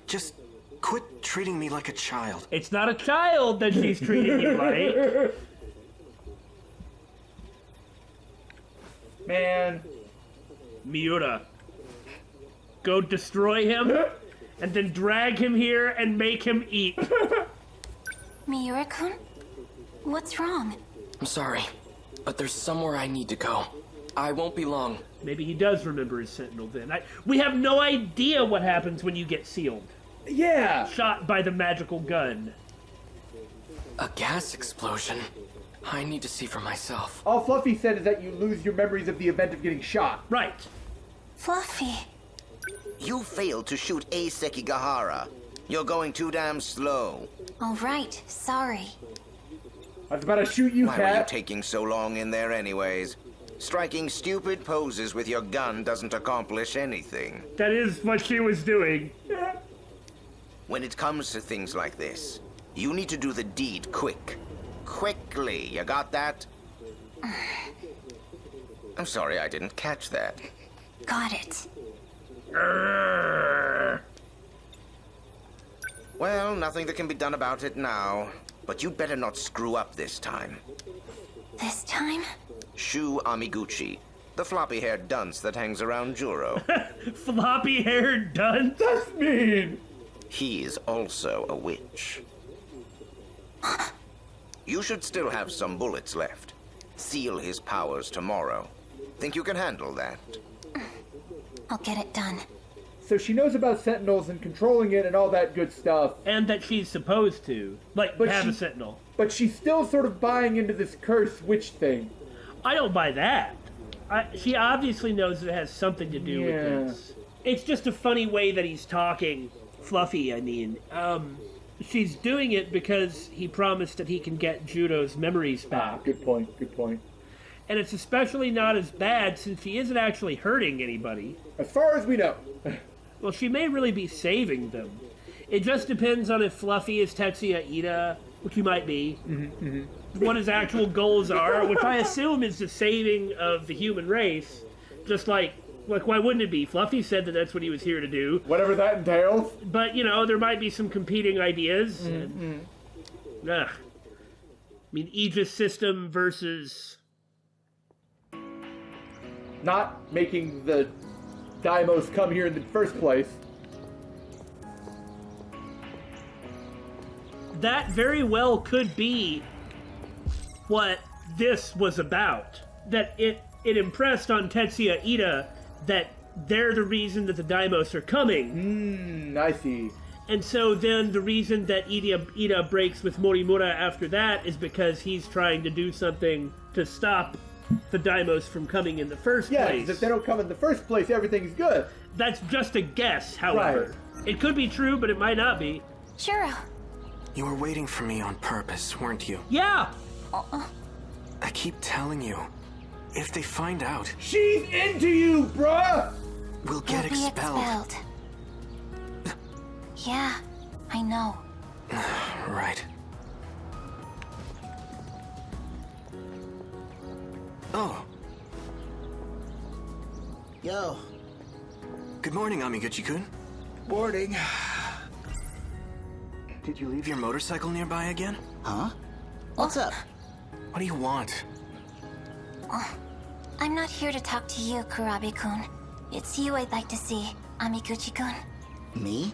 S11: Just quit treating me like a child.
S2: It's not a child that she's treating you like.
S3: Man.
S2: Miura. Go destroy him, and then drag him here and make him eat.
S5: Miura-kun? What's wrong?
S4: I'm sorry, but there's somewhere I need to go. I won't be long.
S2: Maybe he does remember his Sentinel then. We have no idea what happens when you get sealed.
S3: Yeah!
S2: Shot by the magical gun.
S4: A gas explosion? I need to see for myself.
S3: All Fluffy said is that you lose your memories of the event of getting shot.
S2: Right.
S5: Fluffy.
S1: You failed to shoot a Sekigahara. You're going too damn slow.
S5: All right, sorry.
S3: I was about to shoot you,
S1: Why were you
S3: Cat.
S1: taking so long in there anyways? Striking stupid poses with your gun doesn't accomplish anything.
S2: That is what she was doing.
S1: When it comes to things like this, you need to do the deed quick. Quickly, you got that? I'm sorry I didn't catch that.
S5: Got it.
S1: Well, nothing that can be done about it now. But you'd better not screw up this time.
S5: This time?
S1: Shu Amiguchi, the floppy-haired dunce that hangs around Juro.
S2: Floppy-haired dunce?
S3: That's mean!
S1: He is also a witch.
S12: You should still have some bullets left. Seal his powers tomorrow. Think you can handle that?
S5: I'll get it done.
S3: So she knows about Sentinels and controlling it and all that good stuff.
S2: And that she's supposed to, have a Sentinel.
S3: But she's still sort of buying into this cursed witch thing.
S2: I don't buy that. She obviously knows it has something to do with this. It's just a funny way that he's talking. Fluffy, I mean. She's doing it because he promised that he can get Judo's memories back.
S3: Good point, good point.
S2: And it's especially not as bad since he isn't actually hurting anybody.
S3: As far as we know.
S2: Well, she may really be saving them. It just depends on if Fluffy is Tetsuya Ida, which he might be. What his actual goals are, which I assume is the saving of the human race. Just like why wouldn't it be? Fluffy said that that's what he was here to do.
S3: Whatever that entails.
S2: But, there might be some competing ideas. I mean, Aegis system versus...
S3: Not making the Deimos come here in the first place.
S2: That very well could be what this was about. That it impressed on Tetsuya Ida that they're the reason that the Deimos are coming.
S3: I see.
S2: And so then the reason that Ida breaks with Morimura after that is because he's trying to do something to stop the Deimos from coming in the first place.
S3: Yeah, if they don't come in the first place, everything's good.
S2: That's just a guess, however. Right. It could be true, but it might not be.
S5: Juro.
S11: You were waiting for me on purpose, weren't you?
S2: Yeah!
S11: I keep telling you, if they find out...
S3: She's into you, bruh!
S11: We'll get expelled.
S5: Yeah, I know.
S11: Right. Oh.
S1: Yo.
S11: Good morning, Amiguchi-kun.
S1: Morning.
S11: Did you leave your motorcycle nearby again?
S1: Huh? What's up?
S11: What do you want?
S5: I'm not here to talk to you, Kurabe-kun. It's you I'd like to see, Amiguchi-kun.
S1: Me?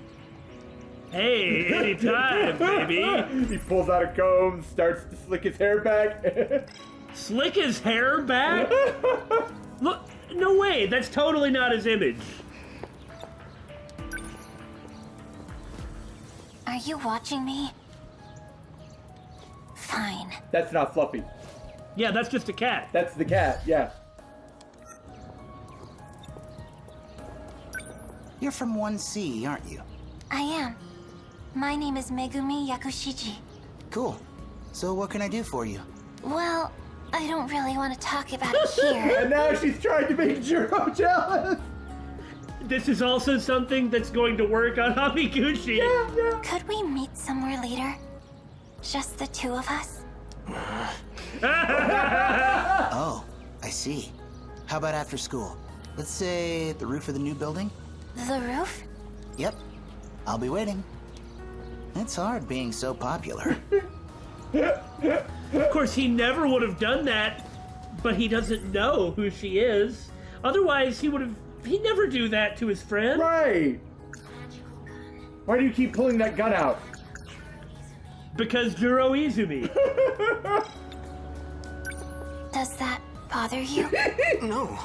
S2: Hey, anytime, baby.
S3: He pulls out a comb, starts to slick his hair back.
S2: Slick his hair back? Look, no way, that's totally not his image.
S5: Are you watching me? Fine.
S3: That's not Fluffy.
S2: Yeah, that's just a cat.
S3: That's the cat, yeah.
S1: You're from 1C, aren't you?
S5: I am. My name is Megumi Yakushiji.
S1: Cool. So what can I do for you?
S5: Well, I don't really want to talk about it here.
S3: And now she's trying to make Juro jealous.
S2: This is also something that's going to work on Amiguchi.
S3: Yeah.
S5: Could we meet somewhere later? Just the two of us?
S1: Oh, I see. How about after school? Let's say the roof of the new building?
S5: The roof?
S1: Yep. I'll be waiting. It's hard being so popular.
S2: Of course, he never would have done that, but he doesn't know who she is. Otherwise, he'd never do that to his friend.
S3: Right. Why do you keep pulling that gun out?
S2: Because Juro Izumi.
S5: Does that bother you?
S11: No.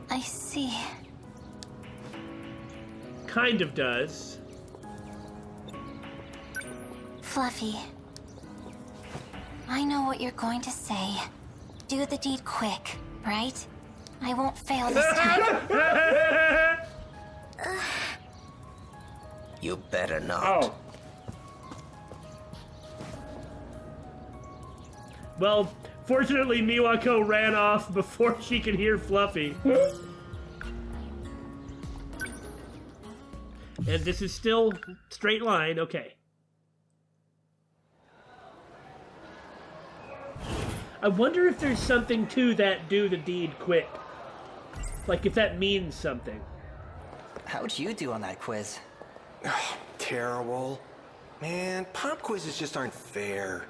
S11: I
S5: see.
S2: Kind of does.
S5: Fluffy. I know what you're going to say. Do the deed quick, right? I won't fail this time.
S12: You better not.
S3: Oh.
S2: Well, fortunately, Miwako ran off before she could hear Fluffy. And this is still straight line, okay. I wonder if there's something to that do the deed quick. Like if that means something.
S13: How'd you do on that quiz?
S11: Terrible. Man, pop quizzes just aren't fair.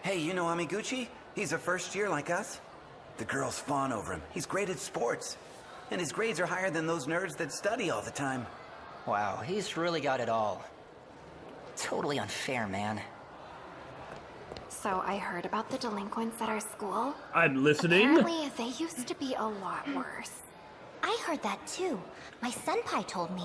S13: Hey, you know Amiguchi? He's a first year like us. The girls fawn over him. He's great at sports. And his grades are higher than those nerds that study all the time. Wow, he's really got it all.
S1: Totally unfair, man.
S14: So I heard about the delinquents at our school.
S2: I'm listening.
S14: Apparently, they used to be a lot worse.
S5: I heard that too. My senpai told me.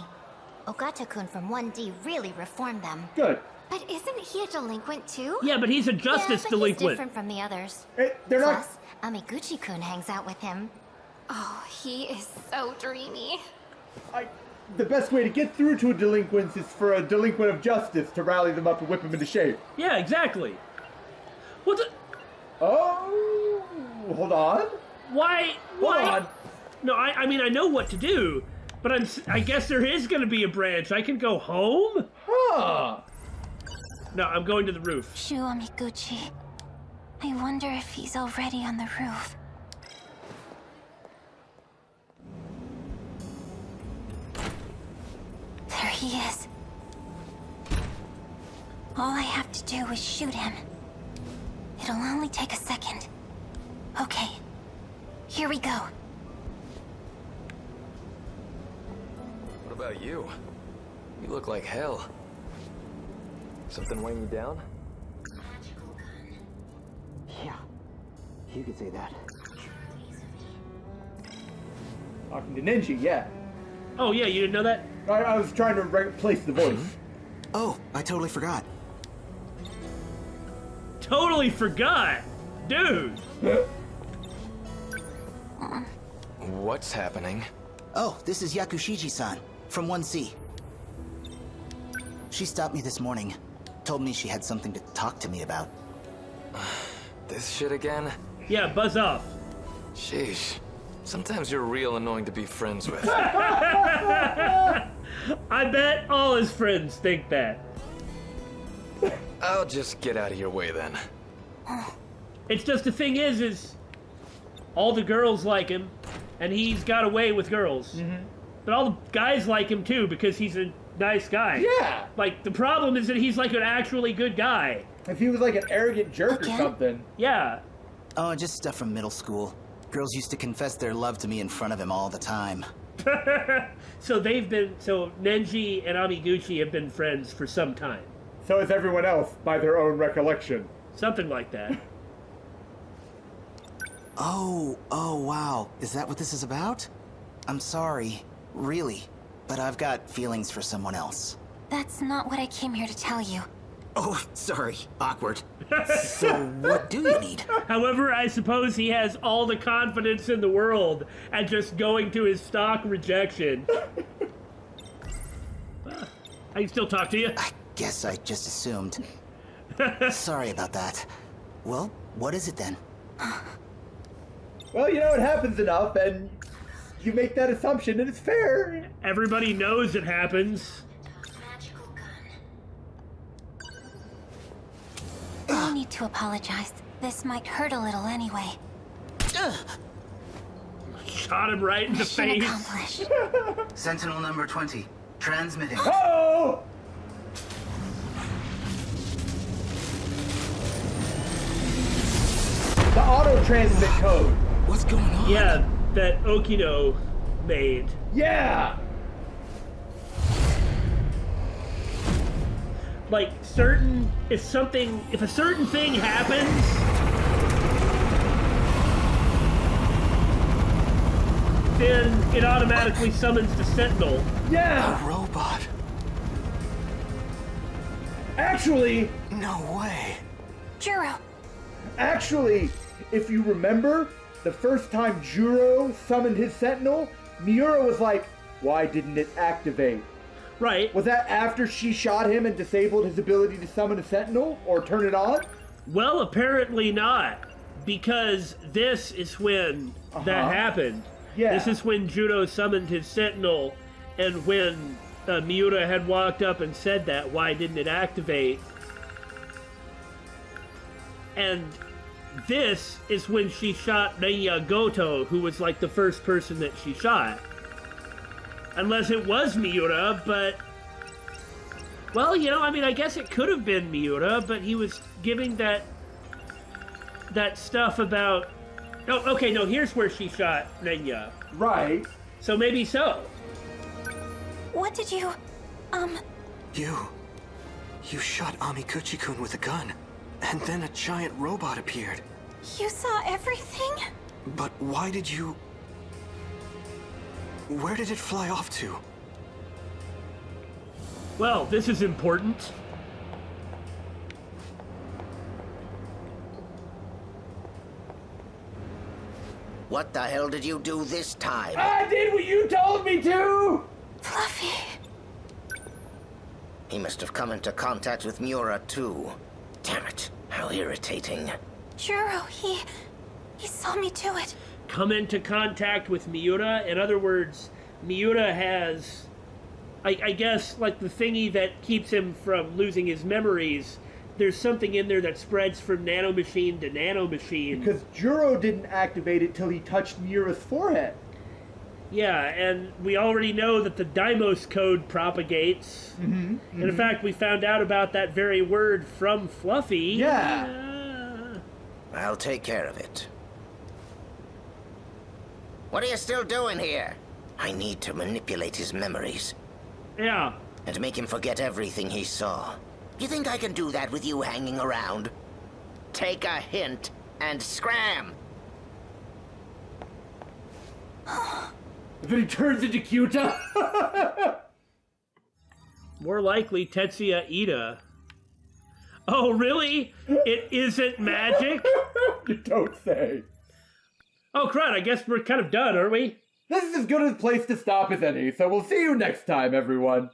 S5: Ogata-kun from 1D really reformed them.
S3: Good.
S14: But isn't he a delinquent too?
S2: Yeah, but he's a justice delinquent.
S5: He's different from the others.
S3: They're not...
S5: Plus, Amiguchi-kun hangs out with him.
S14: Oh, he is so dreamy.
S3: The best way to get through to a delinquent is for a delinquent of justice to rally them up and whip them into shape.
S2: Yeah, exactly. What the...
S3: Oh, hold on.
S2: Why?
S3: Hold on.
S2: No, I mean, I know what to do, but I guess there is going to be a branch. I can go home?
S3: Huh.
S2: No, I'm going to the roof.
S5: Shu Amiguchi. I wonder if he's already on the roof. There he is. All I have to do is shoot him. It'll only take a second. Okay, here we go.
S4: What about you? You look like hell. Something weighing you down?
S1: Yeah, you could say that.
S3: Talking to Ninja, yeah.
S2: Oh, yeah, you didn't know that?
S3: I was trying to replace the voice.
S1: Oh, I totally forgot.
S2: Totally forgot! Dude!
S4: What's happening?
S1: Oh, this is Yakushiji-san, from 1C. She stopped me this morning. Told me she had something to talk to me about.
S4: This shit again?
S2: Yeah, buzz off.
S4: Sheesh. Sometimes you're real annoying to be friends with.
S2: I bet all his friends think that.
S4: I'll just get out of your way then.
S2: It's just the thing is all the girls like him, and he's got away with girls. Mm-hmm. But all the guys like him too, because he's a nice guy.
S3: Yeah!
S2: Like, the problem is that he's like an actually good guy.
S3: If he was like an arrogant jerk or something.
S2: Yeah.
S1: Oh, just stuff from middle school. Girls used to confess their love to me in front of him all the time.
S2: So Nenji and Amiguchi have been friends for some time.
S3: So is everyone else, by their own recollection.
S2: Something like that.
S1: Oh, wow. Is that what this is about? I'm sorry, really, but I've got feelings for someone else.
S5: That's not what I came here to tell you.
S1: Oh, sorry. Awkward. So what do you need?
S2: However, I suppose he has all the confidence in the world and just going to his stock rejection. I can still talk to you.
S1: I guess I just assumed. Sorry about that. Well, what is it then?
S3: Well, you know, it happens enough, and you make that assumption, and it's fair.
S2: Everybody knows it happens.
S5: No need to apologize. This might hurt a little anyway.
S2: Shot him right in the
S5: Mission
S2: face.
S5: accomplished.
S1: Sentinel number 20. Transmitting.
S3: Oh! The auto-transmit code.
S1: What's going on?
S2: Yeah, that Okino made.
S3: Yeah!
S2: Like, if a certain thing happens, then it automatically summons the Sentinel.
S3: Yeah!
S4: A robot.
S3: Actually...
S4: No way.
S5: Juro.
S3: Actually, if you remember, the first time Juro summoned his Sentinel, Miura was like, why didn't it activate?
S2: Right.
S3: Was that after she shot him and disabled his ability to summon a Sentinel? Or turn it on?
S2: Well, apparently not. Because this is when that happened.
S3: Yeah.
S2: This is when Juro summoned his Sentinel, and when Miura had walked up and said that, why didn't it activate? And this is when she shot Nenya Goto, who was like the first person that she shot. Unless it was Miura, but... Well, you know, I mean, I guess it could have been Miura, but he was giving that stuff about... Oh, okay, no, here's where she shot Nenya.
S3: Right.
S2: So maybe so.
S5: What did you...
S11: You shot Amiguchi-kun with a gun, and then a giant robot appeared.
S5: You saw everything?
S11: But why did you... Where did it fly off to?
S2: Well, this is important.
S12: What the hell did you do this time?
S3: I did what you told me to!
S5: Fluffy.
S12: He must have come into contact with Miura, too. Damn it, how irritating.
S5: Juro, he saw me do it.
S2: Come into contact with Miura? In other words, Miura has, I guess, like the thingy that keeps him from losing his memories. There's something in there that spreads from nanomachine to nanomachine.
S3: Because Juro didn't activate it till he touched Miura's forehead.
S2: Yeah, and we already know that the Deimos code propagates. And in fact, we found out about that very word from Fluffy.
S3: Yeah.
S12: I'll take care of it. What are you still doing here? I need to manipulate his memories.
S2: Yeah.
S12: And make him forget everything he saw. You think I can do that with you hanging around? Take a hint and scram!
S3: Then he turns into Kyuta.
S2: More likely Tetsuya Ida. Oh, really? It isn't magic?
S3: You don't say.
S2: Oh, crud, I guess we're kind of done, aren't we?
S3: This is as good a place to stop as any, so we'll see you next time, everyone.